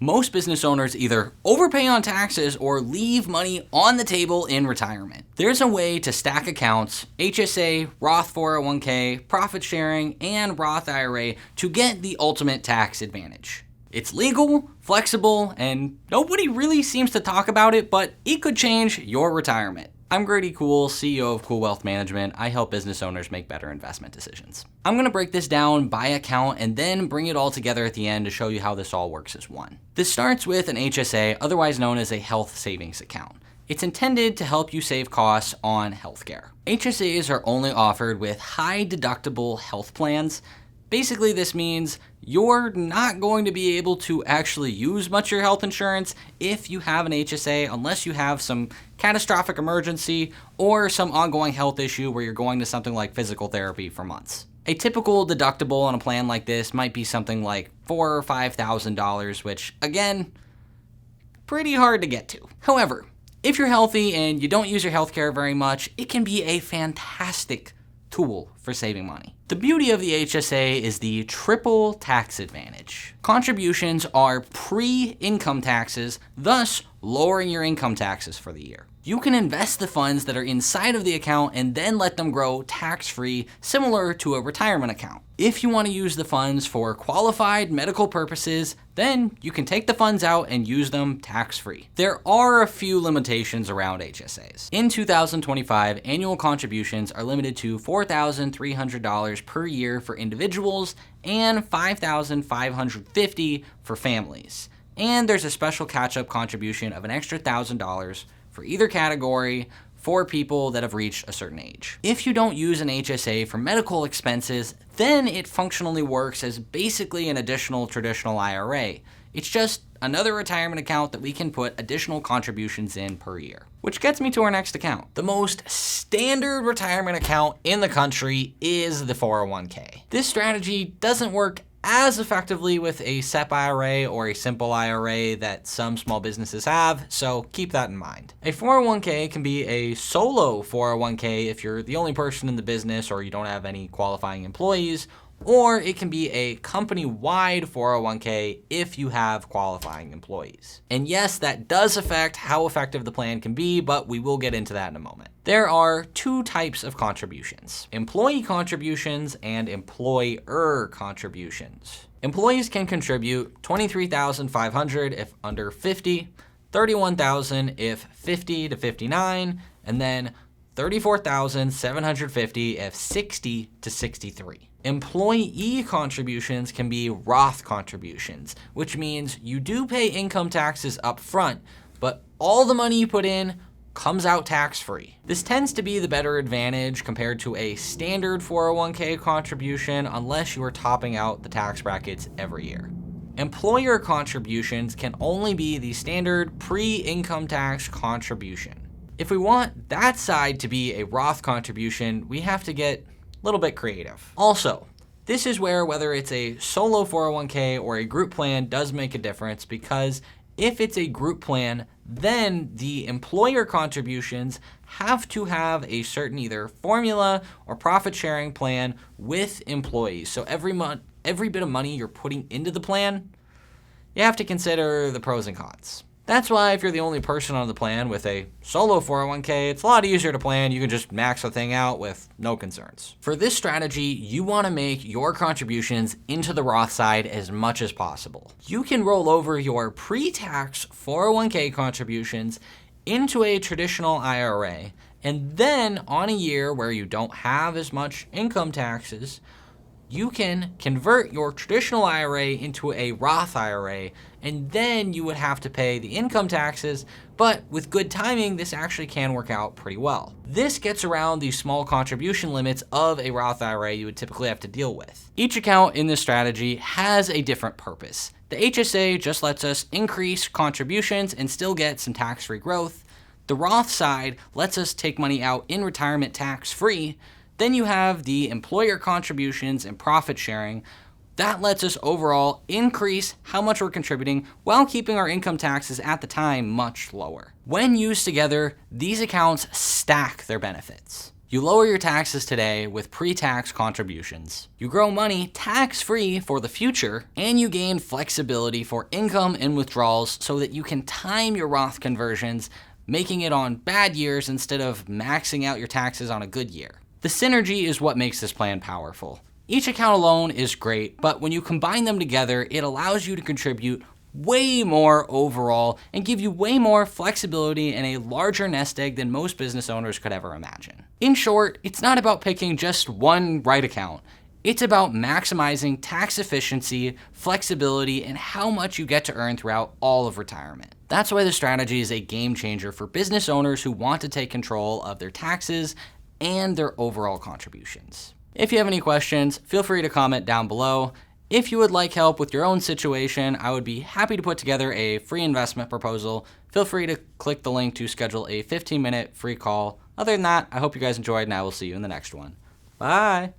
Most business owners either overpay on taxes or leave money on the table in retirement. There's a way to stack accounts, HSA, Roth 401k, profit sharing, and Roth IRA to get the ultimate tax advantage. It's legal, flexible, and nobody really seems to talk about it, but it could change your retirement. I'm Grady Cool, CEO of Cool Wealth Management. I help business owners make better investment decisions. I'm going to break this down by account and then bring it all together at the end to show you how this all works as one. This starts with an HSA, otherwise known as a health savings account. It's intended to help you save costs on healthcare. HSAs are only offered with high deductible health plans. Basically, this means you're not going to be able to actually use much of your health insurance if you have an HSA unless you have some catastrophic emergency or some ongoing health issue where you're going to something like physical therapy for months. A typical deductible on a plan like this might be something like $4,000 or $5,000, which, again, pretty hard to get to. However, if you're healthy and you don't use your healthcare very much, it can be a fantastic tool for saving money. The beauty of the HSA is the triple tax advantage. Contributions are pre-income taxes, thus lowering your income taxes for the year. You can invest the funds that are inside of the account and then let them grow tax-free, similar to a retirement account. If you want to use the funds for qualified medical purposes, then you can take the funds out and use them tax-free. There are a few limitations around HSAs. In 2025, annual contributions are limited to $4,300 per year for individuals and $5,550 for families. And there's a special catch-up contribution of an extra $1,000 for either category for people that have reached a certain age. If you don't use an HSA for medical expenses, then it functionally works as basically an additional traditional IRA. It's just another retirement account that we can put additional contributions in per year. Which gets me to our next account. The most standard retirement account in the country is the 401k. This strategy doesn't work as effectively with a SEP IRA or a simple IRA that some small businesses have, so keep that in mind. A 401k can be a solo 401k if you're the only person in the business or you don't have any qualifying employees, or it can be a company-wide 401k if you have qualifying employees. And yes, that does affect how effective the plan can be, but we will get into that in a moment. There are two types of contributions: employee contributions and employer contributions. Employees can contribute $23,500 if under 50, $31,000 if 50 to 59, and then $34,750 if 60 to 63. Employee contributions can be Roth contributions, which means you do pay income taxes up front, but all the money you put in comes out tax-free. This tends to be the better advantage compared to a standard 401k contribution unless you are topping out the tax brackets every year. Employer contributions can only be the standard pre-income tax contribution. If we want that side to be a Roth contribution, we have to get a little bit creative. Also, this is where whether it's a solo 401k or a group plan does make a difference, because if it's a group plan, then the employer contributions have to have a certain either formula or profit sharing plan with employees. So every month, every bit of money you're putting into the plan, you have to consider the pros and cons. That's why if you're the only person on the plan with a solo 401k, it's a lot easier to plan. You can just max the thing out with no concerns. For this strategy, you want to make your contributions into the Roth side as much as possible. You can roll over your pre-tax 401k contributions into a traditional IRA, and then on a year where you don't have as much income taxes, you can convert your traditional IRA into a Roth IRA, and then you would have to pay the income taxes, but with good timing, this actually can work out pretty well. This gets around the small contribution limits of a Roth IRA you would typically have to deal with. Each account in this strategy has a different purpose. The HSA just lets us increase contributions and still get some tax-free growth. The Roth side lets us take money out in retirement tax-free. Then you have the employer contributions and profit sharing. That lets us overall increase how much we're contributing while keeping our income taxes at the time much lower. When used together, these accounts stack their benefits. You lower your taxes today with pre-tax contributions. You grow money tax-free for the future, and you gain flexibility for income and withdrawals so that you can time your Roth conversions, making it on bad years instead of maxing out your taxes on a good year. The synergy is what makes this plan powerful. Each account alone is great, but when you combine them together, it allows you to contribute way more overall and give you way more flexibility and a larger nest egg than most business owners could ever imagine. In short, it's not about picking just one right account. It's about maximizing tax efficiency, flexibility, and how much you get to earn throughout all of retirement. That's why the strategy is a game changer for business owners who want to take control of their taxes and their overall contributions. If you have any questions, feel free to comment down below. If you would like help with your own situation, I would be happy to put together a free investment proposal. Feel free to click the link to schedule a 15-minute free call. Other than that, I hope you guys enjoyed, and I will see you in the next one. Bye!